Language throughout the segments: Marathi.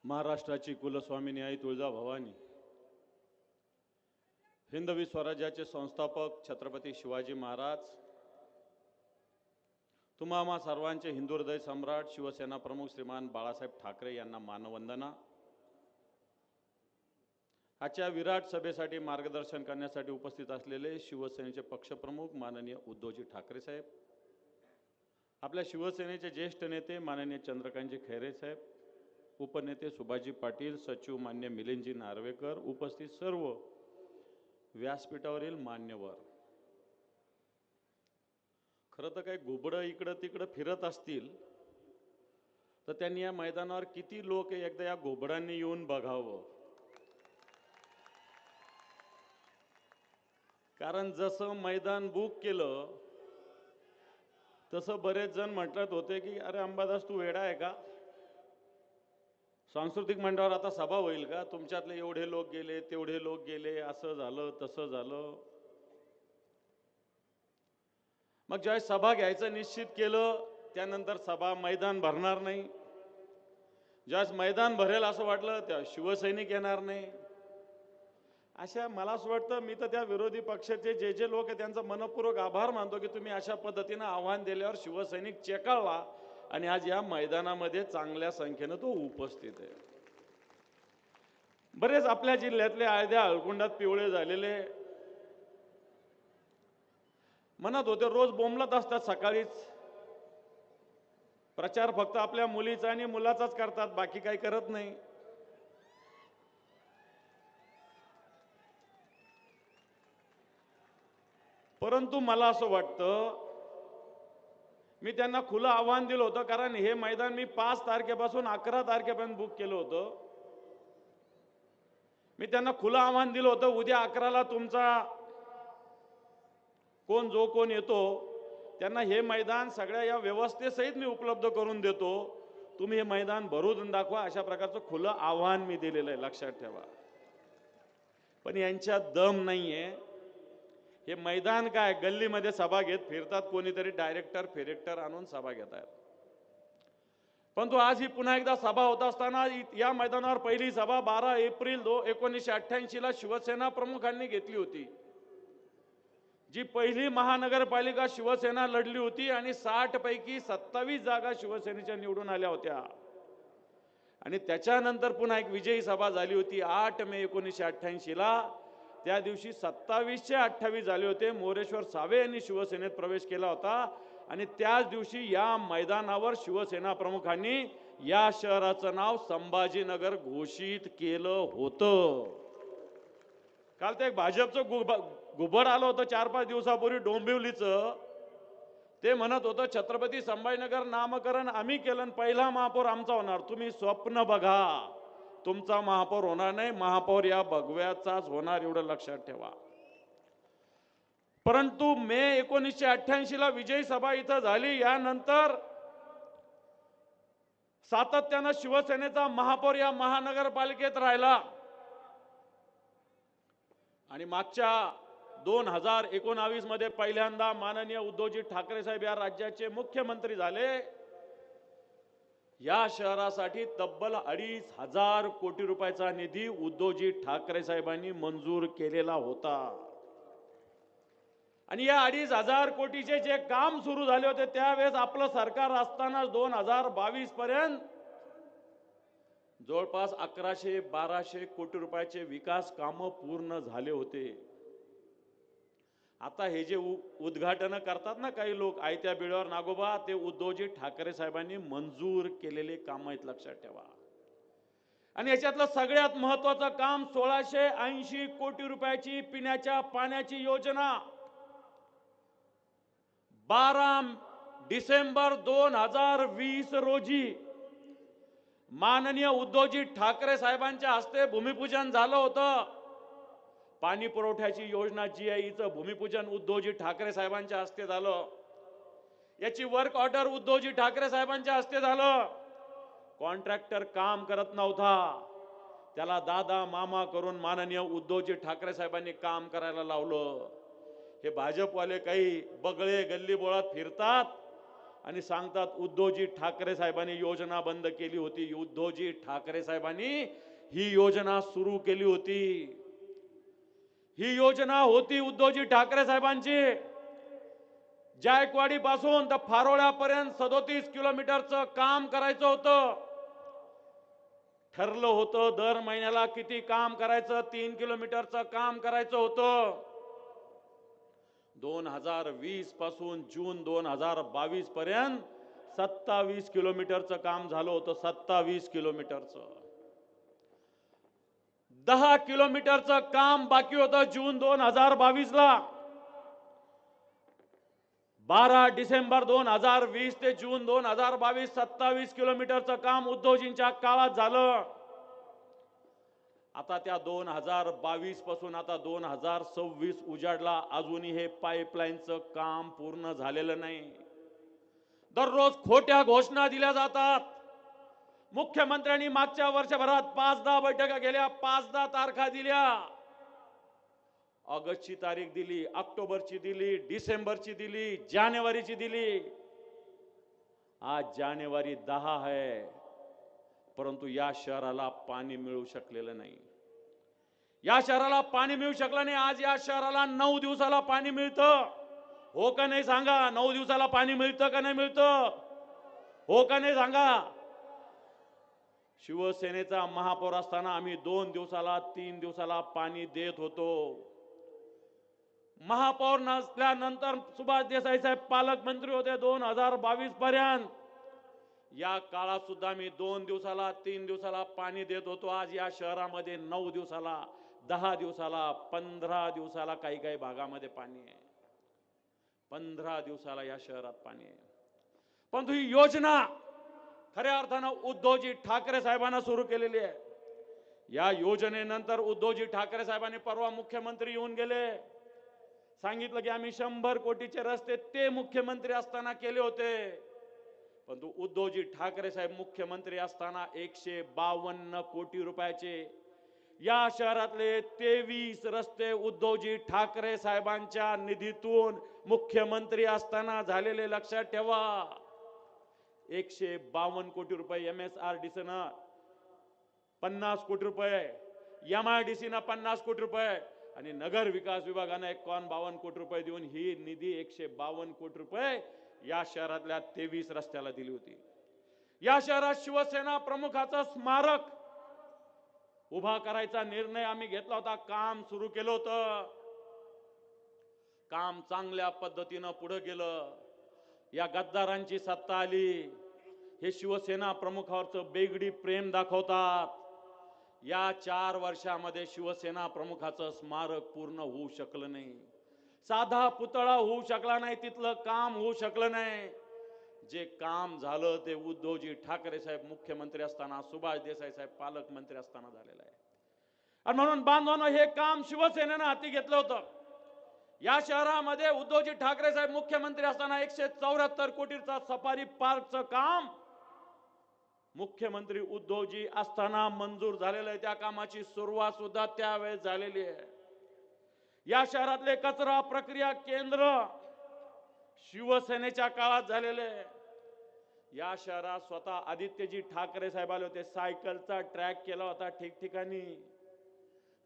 महाराष्ट्राची कुलस्वामिनी आई तुळजाभवानी, हिंदवी स्वराज्याचे संस्थापक छत्रपती शिवाजी महाराज, तुम्हा आम्हा सर्वांचे हिंदू हृदय सम्राट शिवसेना प्रमुख श्रीमान बाळासाहेब ठाकरे यांना मानवंदना। आजच्या विराट सभेसाठी मार्गदर्शन करण्यासाठी उपस्थित असलेले शिवसेनेचे पक्षप्रमुख माननीय उद्धवजी ठाकरे साहेब, आपल्या शिवसेनेचे ज्येष्ठ नेते माननीय चंद्रकांतजी खैरे साहेब, उपनेते सुभाषजी पाटील, सचिव मान्य मिलिंदजी नार्वेकर, उपस्थित सर्व व्यासपीठावरील मान्यवर। खरं तर काही घुबडं इकडं तिकडं फिरत असतील तर त्यांनी या मैदानावर किती लोक एकदा या घुबडांनी येऊन बघावं, कारण जसं मैदान बुक केलं तसं बरेच जण म्हणत होते की अरे अंबादास तू वेडा आहे का, सांस्कृतिक मंडळावर आता सभा होईल का, तुमच्यातले एवढे लोक गेले तेवढे लोक गेले, असं झालं तसं झालं। मग ज्यावेळेस सभा घ्यायचं निश्चित केलं त्यानंतर सभा मैदान भरणार नाही, ज्यावेळेस मैदान भरेल असं वाटलं त्या शिवसैनिक येणार नाही। अशा मला असं वाटतं, मी तर त्या विरोधी पक्षाचे जे लोक आहेत त्यांचा मनपूर्वक आभार मानतो की तुम्ही अशा पद्धतीनं आव्हान दिल्यावर शिवसैनिक चेकाळला आणि आज या मैदानामध्ये चांगल्या संख्येनं तो उपस्थित आहे। बरेच आपल्या जिल्ह्यातले आळद्या हळकुंडात पिवळे झालेले म्हणत होते, रोज बोंबलत असतात सकाळीच, प्रचार फक्त आपल्या मुलीचा आणि मुलाचाच करतात, बाकी काही करत नाही। परंतु मला असं वाटतं, मी त्यांना खुलं आव्हान दिलं होतं, कारण हे मैदान मी 5 तारखेपासून 11 तारखेपर्यंत बुक केलं होतं। मी त्यांना खुलं आव्हान दिलं होतं, उद्या 11ला तुमचा कोण येतो त्यांना हे मैदान सगळ्या या व्यवस्थेसहित मी उपलब्ध करून देतो, तुम्ही हे मैदान भरून दाखवा, अशा प्रकारचं खुलं आव्हान मी दिलेलं आहे, लक्षात ठेवा। पण यांच्यात दम नाहीये। हे मैदान काय गल्लीमध्ये सभा घेत फिरतात, कोणीतरी डायरेक्टर फिरेक्टर आणून सभा घेतात। परंतु आज ही पुन्हा एकदा सभा होत असताना या मैदानावर पहिली सभा 12 एप्रिल 1988 ला शिवसेना प्रमुखांनी घेतली होती, जी पहिली महानगरपालिका शिवसेना लढली होती आणि 60 पैकी 27 जागा शिवसेनेच्या निवडून आल्या होत्या। आणि त्याच्यानंतर पुन्हा एक विजयी सभा झाली होती 8 मे 1988 ला, त्या दिवशी 27चे 28 झाले होते। मोरेश्वर सावे यांनी शिवसेनेत प्रवेश केला होता आणि त्याच दिवशी या मैदानावर शिवसेना प्रमुखांनी या शहराचं नाव संभाजीनगर घोषित केलं होतं। काल ते एक भाजपचं घुबड आलं होतं 4-5 दिवसापूर्वी डोंबिवलीचं, ते म्हणत होतं छत्रपती संभाजीनगर नामकरण आम्ही केलं, पहिला महापौर आमचा होणार। तुम्ही स्वप्न बघा, तुमचा महापौर होणार नाही, महापौर या भगव्याचाच होणार, एवढं लक्षात ठेवा। परंतु मे 1988 ला विजयी सभा इथं झाली, यानंतर सातत्यानं शिवसेनेचा महापौर या महानगरपालिकेत राहिला आणि मागच्या 2019 मध्ये पहिल्यांदा माननीय उद्धवजी ठाकरे साहेब या राज्याचे मुख्यमंत्री झाले। या शहरासाठी तब्बल 2,500 कोटी रुपयाचा निधी उद्धवजी ठाकरे साहेबांनी मंजूर केलेला होता आणि या 2,500 कोटीचे जे काम सुरू झाले होते त्यावेळेस आपलं सरकार असताना 2022 पर्यंत जवळपास 1100-1200 कोटी रुपयाचे विकास कामं पूर्ण झाले होते। आता हे जे उद्घाटन करतात ना काही लोक आयत्या बिळावर नागोबा, ते उद्धवजी ठाकरे साहेबांनी मंजूर केलेले काम आहेत, लक्षात ठेवा। आणि याच्यातलं सगळ्यात महत्त्वाचं काम 1,680 कोटी रुपयाची पिण्याच्या पाण्याची योजना 12 डिसेंबर 2020 रोजी माननीय उद्धवजी ठाकरे साहेबांच्या हस्ते भूमिपूजन झालं होतं। पाणी पुरवठ्याची योजना GIEचं भूमिपूजन उद्धवजी ठाकरे साहेबांच्या हस्ते झालं, याची वर्क ऑर्डर उद्धवजी ठाकरे साहेबांच्या हस्ते झालं। कॉन्ट्रॅक्टर काम करत नव्हता, त्याला दादा मामा करून माननीय उद्धवजी ठाकरे साहेबांनी काम करायला लावलं। हे भाजपवाले काही बगळे गल्ली बोळात फिरतात, आणि सांगतात उद्धवजी ठाकरे साहेबांनी योजना बंद केली होती. उद्धवजी ठाकरे साहेबांनी ही योजना सुरू केली होती. ही योजना होती उद्धवजी ठाकरे साहेबांची. जायकवाडी पासून तर फारोळ्यापर्यंत 37 किलोमीटरचं काम करायचं होतं. ठरलं होतं दर महिन्याला किती काम करायचं, 3 किलोमीटरचं काम करायचं होतं. 2020 पासून जून 2022 पर्यंत 27 किलोमीटरचं काम झालं होतं. 27 किलोमीटरचं. 10 किलोमीटरचं काम बाकी होतं जून 2022 ला. 12 डिसेंबर 2020 ते जून 2022 27 किलोमीटरचं काम उद्धवजींच्या काळात झालं. आता त्या 2022 पासून आता 2026 उजाडला, अजूनही हे पाईपलाईनचं काम पूर्ण झालेलं नाही. दररोज खोट्या घोषणा दिल्या जातात. मुख्यमंत्र्यांनी मागच्या वर्षभरात 5-10 बैठका गेल्या, 5-10 तारखा दिल्या. ऑगस्टची तारीख दिली, ऑक्टोबरची दिली, डिसेंबरची दिली, जानेवारीची दिली. आज जानेवारी 10 आहे, परंतु या शहराला पाणी मिळू शकलेलं नाही. या शहराला पाणी मिळू शकलं नाही. आज या शहराला 9 दिवसाला पाणी मिळतं. हो का नाही सांगा? 9 दिवसाला पाणी मिळतं का नाही मिळतं? हो का नाही सांगा? शिवसेनेचा महापौर असताना आम्ही 2 दिवसाला 3 दिवसाला पाणी देत होतो. महापौर नसल्यानंतर सुभाष देसाई साहेब पालकमंत्री होते 2022 पर्यंत. या काळात सुद्धा मी 2 दिवसाला 3 दिवसाला पाणी देत होतो. आज या शहरामध्ये 9 दिवसाला, 10 दिवसाला, 15 दिवसाला काही काही भागामध्ये पाणी आहे. 15 दिवसाला या शहरात पाणी आहे. परंतु ही योजना खऱ्या अर्थानं उद्धवजी ठाकरे साहेबांना सुरू केलेली आहे. या योजनेनंतर उद्धवजी ठाकरे साहेबांनी परवा मुख्यमंत्री येऊन गेले. सांगितलं की आम्ही 100 कोटीचे रस्ते ते मुख्यमंत्री असताना केले होते. परंतु उद्धवजी ठाकरे साहेब मुख्यमंत्री असताना 152 कोटी रुपयाचे या शहरातले 23 रस्ते उद्धवजी ठाकरे साहेबांच्या निधीतून मुख्यमंत्री असताना झालेले लक्षात ठेवा. 152 कोटी रुपये MSRDC न 50 कोटी रुपये, MIDC न 50 कोटी रुपये आणि नगर विकास विभागाने 51 कोटी रुपये देऊन ही निधी 152 कोटी रुपये या शहरातल्या 23 रस्त्याला दिली होती. या शहरात शिवसेना प्रमुखाचं स्मारक उभा करायचा निर्णय आम्ही घेतला होता. काम सुरू केलं होतं. काम चांगल्या पद्धतीनं पुढे गेलं. या गद्दारांची सत्ता आली. हे शिवसेना प्रमुखावरचं बेगडी प्रेम दाखवतात. या 4 वर्षामध्ये शिवसेना प्रमुखाचं स्मारक पूर्ण होऊ शकलं नाही. साधा पुतळा होऊ शकला नाही. तिथलं काम होऊ शकलं नाही. जे काम झालं ते उद्धवजी ठाकरे साहेब मुख्यमंत्री असताना, सुभाष देसाई साहेब पालकमंत्री असताना झालेलं आहे. आणि म्हणून बांधवांनो, हे काम शिवसेनेनं हाती घेतलं होतं. या शहरामध्ये उद्धवजी ठाकरे साहेब मुख्यमंत्री असताना 174 कोटीचा सफारी पार्कचं काम मुख्यमंत्री उद्धवजी असताना मंजूर झालेलं आहे. त्या कामाची सुरुवात सुद्धा त्यावेळेस झालेली आहे. या शहरातले कचरा प्रक्रिया केंद्र शिवसेनेच्या काळात झालेले आहे. या शहरात स्वतः आदित्यजी ठाकरे साहेब आले होते. सायकलचा ट्रॅक केला होता ठिकठिकाणी.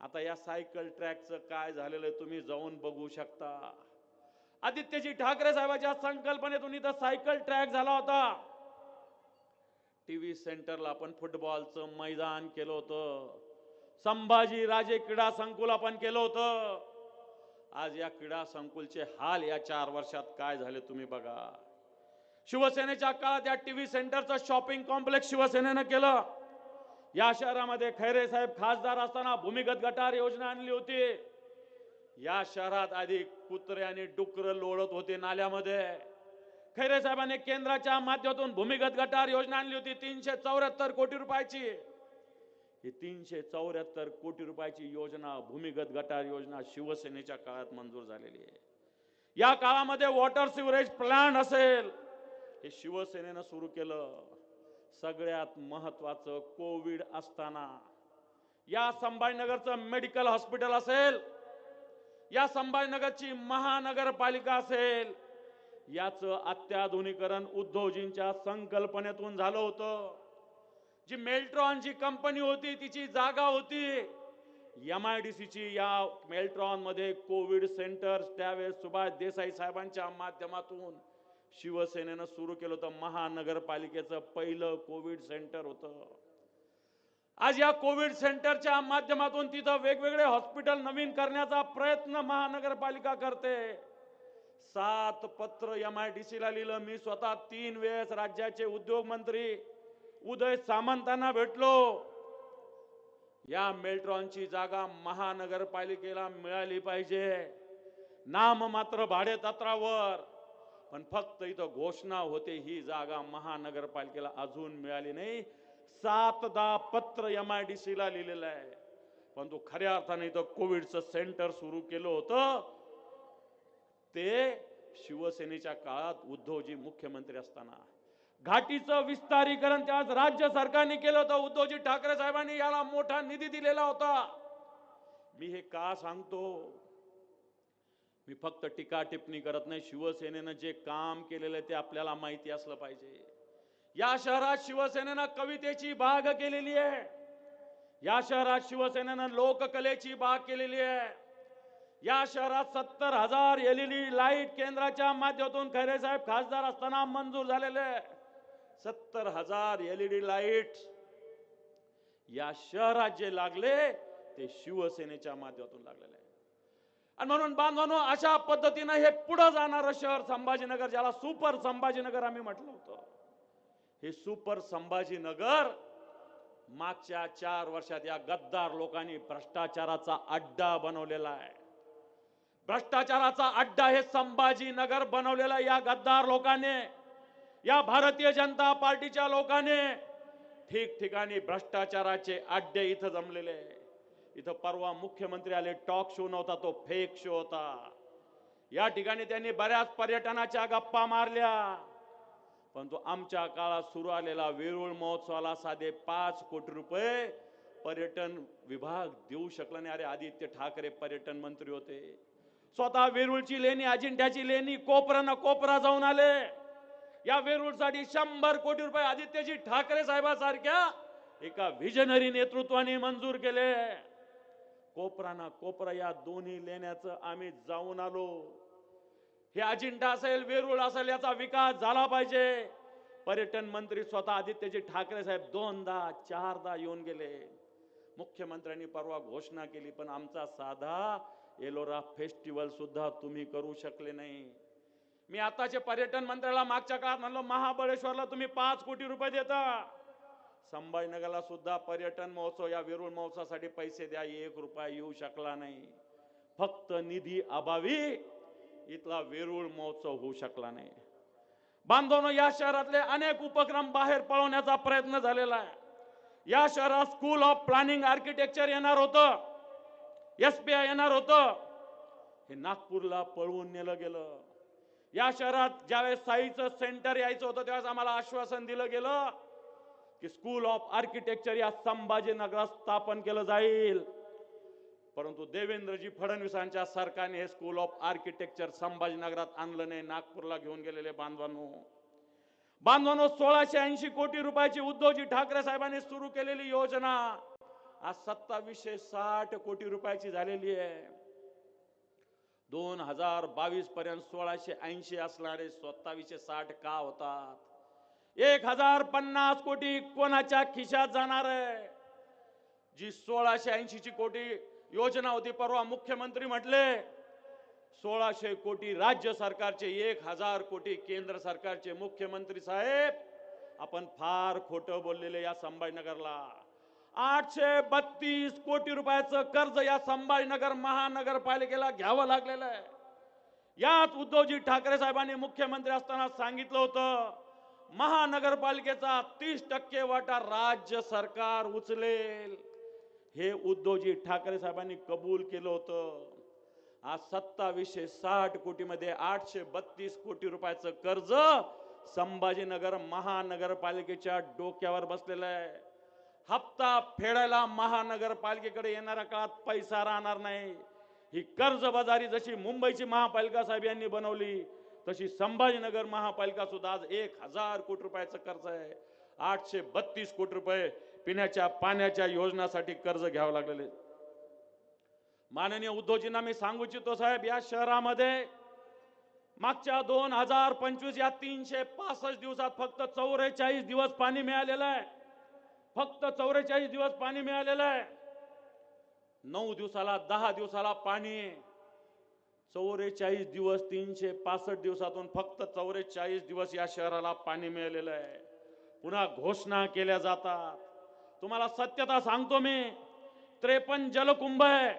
आता या सायकल ट्रॅकचं काय झालेलं आहे तुम्ही जाऊन बघू शकता. आदित्यजी ठाकरे साहेबांच्या संकल्पनेतून इथं सायकल ट्रॅक झाला होता. टीव्ही सेंटरला आपण फुटबॉलचं मैदान केलं होतं. संभाजी राजे क्रीडा संकुल आपण केलं होतं. आज या क्रीडा संकुलचे हाल या 4 वर्षात काय झाले तुम्ही बघा. शिवसेनेच्या काळात या टीव्ही सेंटरचं शॉपिंग कॉम्प्लेक्स शिवसेनेनं केलं. या शहरामध्ये खैरे साहेब खासदार असताना भूमिगत गटार योजना आणली होती. या शहरात आधी कुत्रे आणि डुकर लोळत होते नाल्यामध्ये. खैरे साहेबांनी केंद्राच्या माध्यमातून भूमिगत गटार योजना आणली होती 374 कोटी रुपयाची. ही 374 कोटी रुपयाची योजना, भूमिगत गटार योजना शिवसेनेच्या काळात मंजूर झालेली आहे. या काळामध्ये वॉटर सिवरेज प्लांट असेल, हे शिवसेनेनं सुरू केलं. सगळ्यात महत्वाचं, कोविड असताना या संभाजीनगरचं मेडिकल हॉस्पिटल असेल, या संभाजीनगरची महानगरपालिका असेल, याचं अत्याधुनिकीकरण उद्धवजींच्या संकल्पनेतून झालं होतं. जी मेल्ट्रॉन जी कंपनी होती तिची जागा होती MIDC ची. या मेल्ट्रॉन मध्ये कोविड सेंटर त्यावेळेस सुभाष देसाई साहेबांच्या माध्यमातून शिवसेनेनं सुरू केलं होतं. महानगरपालिकेचं पहिलं कोविड सेंटर होतं. आज या कोविड सेंटरच्या माध्यमातून तिथं वेगवेगळे हॉस्पिटल नवीन करण्याचा प्रयत्न महानगरपालिका करते. 7 पत्र MIDC ला लिहिलं. मी स्वतः 3 वेळेस राज्याचे उद्योग मंत्री उदय सामंतांना भेटलो. या मेल्ट्रॉनची जागा महानगरपालिकेला मिळाली पाहिजे, नाम मात्र भाडेतत्वावर. पण फक्त इथं घोषणा होते, ही जागा महानगरपालिकेला अजून मिळाली नाही. 7-10 पत्र MIDC ला लिहिलेलं आहे. पण तो खऱ्या अर्थाने इथं कोविडचं सेंटर सुरू केलं होतं ते शिवसेनेच्या काळात उद्धवजी मुख्यमंत्री असताना. घाटीचं विस्तारीकरण त्याच राज्य सरकारने केलं होतं. उद्धवजी ठाकरे साहेबांनी याला मोठा निधी दिलेला होता. मी हे का सांगतो? मी फक्त टीका टिप्पणी करत नाही. शिवसेनेनं जे काम केलेलं आहे ते आपल्याला माहिती असलं पाहिजे. या शहरात शिवसेनेनं कवितेची बाग केलेली आहे. या शहरात शिवसेनेनं लोककलेची बाग केलेली आहे. या शहरात 70,000 LED लाईट केंद्राच्या माध्यमातून खैरे साहेब खासदार असताना मंजूर झालेले 70,000 LED लाईट या शहरात जे लागले ते शिवसेनेच्या माध्यमातून लागलेले आहे. आणि म्हणून बांधवांनो, अशा पद्धतीने हे पुढे जाणारं शहर संभाजीनगर, ज्याला सुपर संभाजीनगर आम्ही म्हटलं होतं, हे सुपर संभाजीनगर मागच्या 4 वर्षात या गद्दार लोकांनी भ्रष्टाचाराचा अड्डा बनवलेला आहे. भ्रष्टाचाराचा अड्डा हे संभाजीनगर बनवलेला या गद्दार लोकांनी, या भारतीय जनता पार्टीच्या लोकांनी ठिकठिकाणी भ्रष्टाचाराचे अड्डे इथं जमलेले. इथं परवा मुख्यमंत्री आले, टॉक शो नव्हता, तो फेक शो होता. या ठिकाणी त्यांनी बऱ्याच पर्यटनाच्या गप्पा मारल्या. परंतु आमच्या काळात सुरू आलेला वेरूळ महोत्सवाला साधे 5 कोटी रुपये पर्यटन विभाग देऊ शकला नाही. अरे, आदित्य ठाकरे पर्यटन मंत्री होते. स्वतः वेरूळची लेणी, अजिंठ्याची लेणी कोपरा जाऊन आले. या वेरूळसाठी 100 कोटी रुपये आदित्यजी ठाकरे साहेबांसारख्या एका विजनरी नेतृत्वाने मंजूर केले. कोपरा या दोन्ही लेण्याचं आम्ही जाऊन आलो. हे अजिंठा असेल, वेरूळ असेल, याचा विकास झाला पाहिजे. पर्यटन मंत्री स्वतः आदित्यजी ठाकरे साहेब 2दा-4दा येऊन गेले. मुख्यमंत्र्यांनी परवा घोषणा केली, पण आमचा साधा एलोरा फेस्टिवल सुद्धा तुम्ही करू शकले नाही. मी आताचे पर्यटन मंत्र्याला मागच्या काळात म्हणलो, महाबळेश्वरला तुम्ही 5 कोटी रुपये देता, संभाजीनगरला सुद्धा पर्यटन महोत्सव, या वेरूळ महोत्सवासाठी पैसे द्या. 1 रुपया येऊ शकला नाही. फक्त निधी अभावी इथला वेरूळ महोत्सव होऊ शकला नाही. बांधवांनो, या शहरातले अनेक उपक्रम बाहेर पळवण्याचा प्रयत्न झालेला आहे. या शहरात स्कूल ऑफ प्लॅनिंग आर्किटेक्चर येणार होतं, SPI येणार होतं. हे नागपूरला पळवून नेलं गेलं. या शहरात ज्यावेळेस साईचं सेंटर यायचं होतं त्यावेळेस आम्हाला आश्वासन दिलं गेलं की स्कूल ऑफ आर्किटेक्चर या संभाजीनगरात स्थापन केलं जाईल. परंतु देवेंद्रजी फडणवीसांच्या सरकारने हे स्कूल ऑफ आर्किटेक्चर संभाजीनगरात आणलं नाही, नागपूरला घेऊन गेलेले. बांधवांनो 1680 कोटी रुपयाची उद्धवजी ठाकरे साहेबांनी सुरू केलेली योजना आज 2760 कोटी रुपयाची झालेली आहे. 2022 पर्यंत 1680 असणारे 2760 का होतात? 1050 कोटी कोणाच्या खिशात जाणार आहे? जी 1680 कोटी योजना होती, परवा मुख्यमंत्री म्हटले 1600 कोटी राज्य सरकारचे, 1000 कोटी केंद्र सरकारचे. मुख्यमंत्री साहेब, आपण फार खोटं बोललेले. या संभाजीनगरला 832 कोटी रुपयाचं कर्ज या संभाजीनगर महानगरपालिकेला घ्यावं लागलेलं आहे. यात उद्धवजी ठाकरे साहेबांनी मुख्यमंत्री असताना सांगितलं होतं, महानगरपालिकेचा 30% वाटा राज्य सरकार उचलेल. हे उद्धवजी ठाकरे साहेबांनी कबूल केलं होतं. आज 2760 कोटी मध्ये 832 कोटी रुपयाचं कर्ज संभाजीनगर महानगरपालिकेच्या डोक्यावर बसलेलं आहे. हप्ता फेडायला महानगरपालिकेकडे येणाऱ्या काळात पैसा राहणार नाही. ही कर्जबाजारी जशी मुंबईची महापालिका साहेब यांनी बनवली, तशी संभाजीनगर महापालिका सुद्धा आज 1000 कोटी रुपयाचं कर्ज आहे. 832 कोटी रुपये पिण्याच्या पाण्याच्या योजनासाठी कर्ज घ्यावं लागलेले. माननीय उद्धवजींना मी सांगू इच्छितो साहेब, या शहरामध्ये मागच्या 2025 या 365 दिवसात फक्त 44 दिवस पाणी मिळालेलं आहे. फक्त 44 दिवस पाणी मिळालेलं आहे. 9 दिवसाला 10 दिवसाला पाणी. 44 दिवस 365 दिवसातून फक्त 44 दिवस या शहराला पाणी मिळालेलं आहे. पुन्हा घोषणा केल्या जातात. तुम्हाला सत्यता सांगतो मी, 53 जलकुंभ आहे,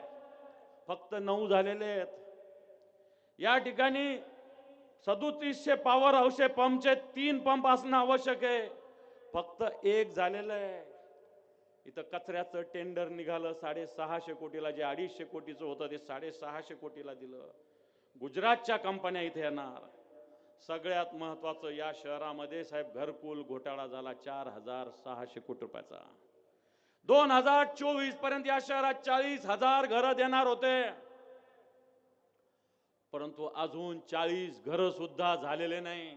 फक्त 9 झालेले आहेत. या ठिकाणी 3700 पॉवर हाऊसचे पंपचे 3 पंप असणं आवश्यक आहे, फक्त 1 झालेलं आहे. इथं कचऱ्याचं टेंडर निघालं 650 कोटीला. जे 250 कोटीचं होतं ते 650 कोटीला दिलं. गुजरातच्या कंपन्या इथे येणार. सगळ्यात महत्वाचं, या शहरामध्ये साहेब घरकुल घोटाळा झाला 4600 कोटी रुपयाचा. 2024 पर्यंत या शहरात 40,000 घरं देणार होते, परंतु अजून 40 घरं सुद्धा झालेले नाही.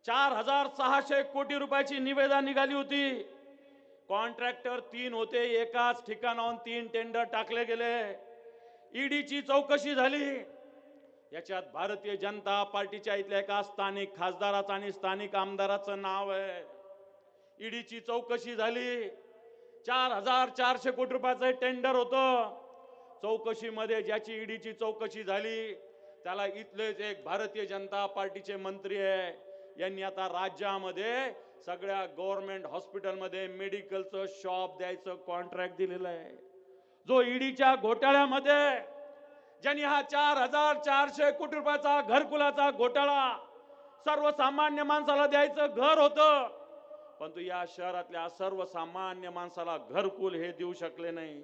4600 कोटी रुपयाची निविदा निघाली होती. कॉन्ट्रॅक्टर 3 होते, एकाच ठिकाणाहून 3 टेंडर टाकले गेले. ईडीची चौकशी झाली. याच्यात भारतीय जनता पार्टीच्या इथल्या एका स्थानिक खासदाराचं आणि स्थानिक आमदाराचं नाव आहे. ईडीची चौकशी झाली. 4400 कोटी रुपयाचं टेंडर होतं. चौकशीमध्ये ज्याची ईडीची चौकशी झाली त्याला इथलेच एक भारतीय जनता पार्टीचे मंत्री आहे. यांनी आता राज्यामध्ये सगळ्या गव्हर्नमेंट हॉस्पिटलमध्ये मेडिकलचं शॉप द्यायचं कॉन्ट्रॅक्ट दिलेलं आहे. जो ईडीच्या घोटाळ्यामध्ये ज्यांनी हा 4400 कोटी रुपयाचा घरकुलाचा घोटाळा, सर्वसामान्य माणसाला द्यायचं घर होतं, परंतु या शहरातल्या सर्वसामान्य माणसाला घरकुल हे देऊ शकले नाही.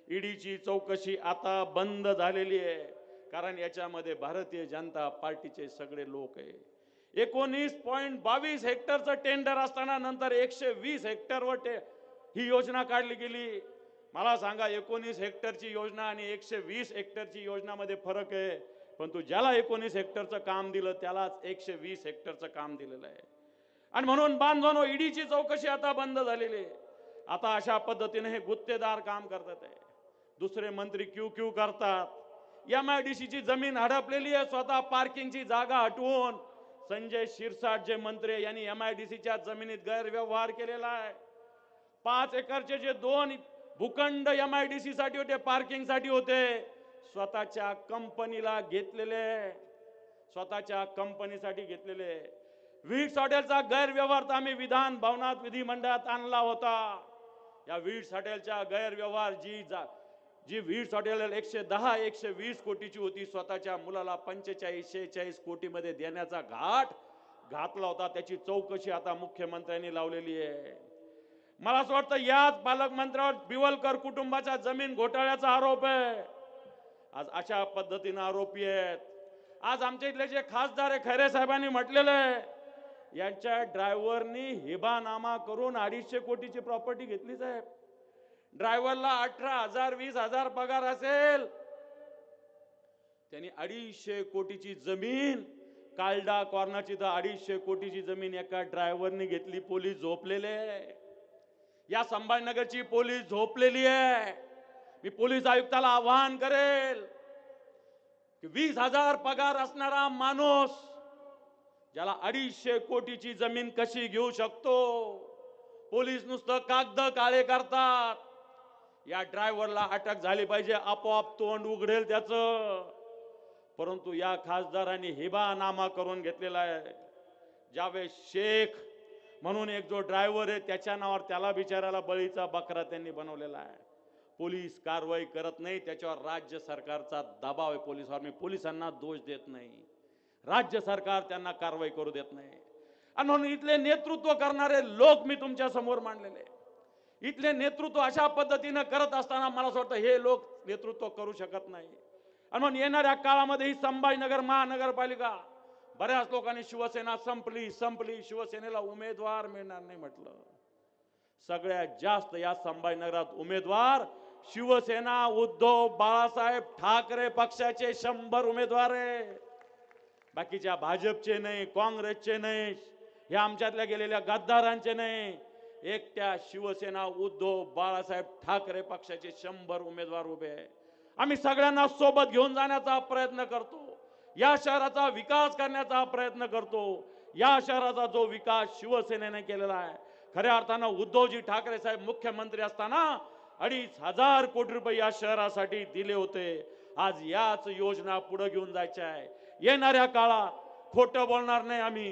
ईडीची चौकशी आता बंद झालेली आहे, कारण याच्यामध्ये भारतीय जनता पार्टीचे सगळे लोक आहे. 19.22 हेक्टरचं टेंडर असताना नंतर 120 हेक्टरवर ही योजना काढली गेली. मला सांगा, 19 हेक्टरची योजना आणि 120 हेक्टरची योजनामध्ये फरक आहे, परंतु ज्याला 19 हेक्टरचं काम दिलं त्यालाच 120 हेक्टरचं काम दिलेलं आहे. आणि म्हणून बांधवांनो, ईडीची चौकशी आता बंद झालेली आहे. आता अशा पद्धतीने हे गुत्तेदार काम करतात आहे. दुसरे मंत्री क्यू करतात. MIDCची जमीन हडपलेली आहे, स्वतः पार्किंगची जागा हटवून संजय शिरसाट जे मंत्री आहे यांनी MIDCच्या जमिनीत गैरव्यवहार केलेला आहे. 5 एकरचे जे 2 भूखंड MIDC साठी होते, पार्किंग साठी होते, स्वतःच्या कंपनीला घेतलेले, स्वतःच्या कंपनीसाठी घेतलेले. वीट्स हॉटेलचा गैरव्यवहार तर आम्ही विधान भवनात विधिमंडळात आणला होता. या वीट्स हॉटेलचा गैरव्यवहार जी वीट्स हॉटेल 110-120 कोटीची होती, स्वतःच्या मुलाला 45-46 कोटीमध्ये देण्याचा घाट घातला होता. त्याची चौकशी आता मुख्यमंत्र्यांनी लावलेली आहे. मला असं वाटतं याच पालकमंत्र्यावर बिवलकर कुटुंबाच्या जमीन घोटाळ्याचा आरोप आहे. आज अशा पद्धतीने आरोपी आहेत. आज आमच्या इथले जे खासदार आहे खैरे साहेबांनी म्हटलेलं आहे, यांच्या ड्रायव्हरनी हिबानामा करून 250 कोटीची प्रॉपर्टी घेतली साहेब. ड्रायव्हरला 18,000 20,000 पगार असेल, त्यांनी 250 कोटीची जमीन कालडा कॉर्नरची, तर 250 कोटीची जमीन एका ड्रायव्हरनी घेतली. पोलीस झोपलेले, या संभाजीनगरची पोलीस झोपलेली आहे. मी पोलीस आयुक्ताला आवाहन करेल की 20,000 पगार असणारा माणूस ज्याला 250 कोटीची जमीन कशी घेऊ शकतो? पोलीस नुसतं कागद काळे करतात. या ड्रायव्हरला अटक झाली पाहिजे, आपोआप तोंड उघडेल त्याचं. परंतु या खासदारांनी हिबानामा करून घेतलेला आहे. जावेद शेख म्हणून एक जो ड्रायव्हर आहे त्याच्या नावावर, त्याला बिचाराला बळीचा बकरा त्यांनी बनवलेला आहे. पोलीस कारवाई करत नाही, त्याच्यावर राज्य सरकारचा दबाव आहे पोलिसांवर. मी पोलिसांना दोष देत नाही, राज्य सरकार त्यांना कारवाई करू देत नाही. आणि म्हणून इथले नेतृत्व करणारे लोक मी तुमच्या समोर मांडलेले. इथले नेतृत्व अशा पद्धतीने करत असताना मला असं वाटतं हे लोक नेतृत्व करू शकत नाही. आणि म्हणून येणाऱ्या काळामध्ये ही संभाजीनगर महानगरपालिका, बऱ्याच लोकांनी शिवसेना संपली, शिवसेनेला उमेदवार मिळणार नाही म्हटलं. सगळ्यात जास्त या संभाजीनगरात उमेदवार शिवसेना उद्धव बाळासाहेब ठाकरे पक्षाचे 100 उमेदवार आहे. बाकीच्या भाजपचे नाही, काँग्रेसचे नाही, हे आमच्यातल्या गेलेल्या गद्दारांचे नाही, एकट्या शिवसेना उद्धव बाळासाहेब ठाकरे पक्षाचे 100 उमेदवार उभे आहे. आम्ही सगळ्यांना सोबत घेऊन जाण्याचा प्रयत्न करतो. या शहराचा विकास करण्याचा प्रयत्न करतो. या शहराचा जो विकास शिवसेनेने केलेला आहे, खऱ्या अर्थानं उद्धवजी ठाकरे साहेब मुख्यमंत्री असताना 2,500 कोटी रुपये या शहरासाठी दिले होते. आज याच योजना पुढे घेऊन जायच्या आहे. येणाऱ्या काळात खोटं बोलणार नाही आम्ही,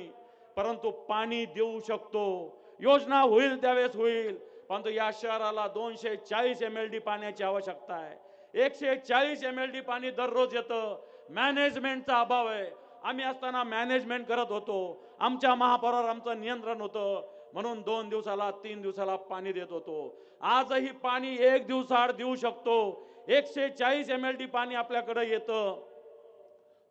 परंतु पाणी देऊ शकतो. योजना होईल त्यावेळेस होईल, परंतु या शहराला 240 MLD पाण्याची आवश्यकता आहे. 140 MLD पाणी दररोज येतं. मॅनेजमेंटचा अभाव आहे. आम्ही असताना मॅनेजमेंट करत होतो. आमच्या महापौरावर आमचं नियंत्रण होतं, म्हणून 2 दिवसाला 3 दिवसाला पाणी देत होतो. आजही पाणी 1 दिवसाआड देऊ शकतो. 140 MLD पाणी आपल्याकडे येतं.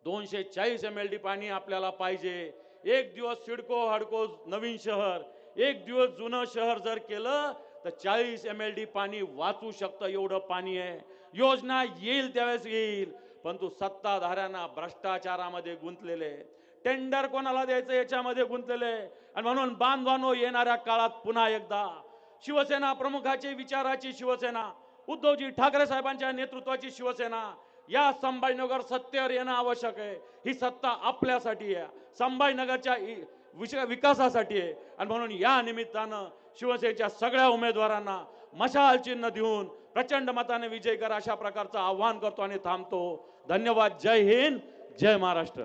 240 MLD पाणी आपल्याला पाहिजे. एक दिवस सिडको हडको नवीन शहर, एक दिवस जुनं शहर जर केलं तर 40 MLD पाणी वाचू शकतं. एवढं पाणी आहे. योजना येईल त्यावेळेस येईल, परंतु सत्ताधाऱ्यांना भ्रष्टाचारामध्ये गुंतलेले, टेंडर कोणाला द्यायचं याच्यामध्ये गुंतलेले. आणि म्हणून बांधवांनो, येणाऱ्या काळात पुन्हा एकदा शिवसेना प्रमुखाची विचाराची शिवसेना, उद्धवजी ठाकरे साहेबांच्या नेतृत्वाची शिवसेना या संभाजीनगर सत्तेवर येणं आवश्यक आहे. ही सत्ता आपल्यासाठी आहे, संभाजीनगरच्या विकासासाठी आहे. आणि म्हणून या निमित्तानं शिवसेनेच्या सगळ्या उमेदवारांना मशाल चिन्ह देऊन प्रचंड मताने विजय करा अशा प्रकारचं आव्हान करतो आणि थांबतो. धन्यवाद. जय हिंद, जय महाराष्ट्र.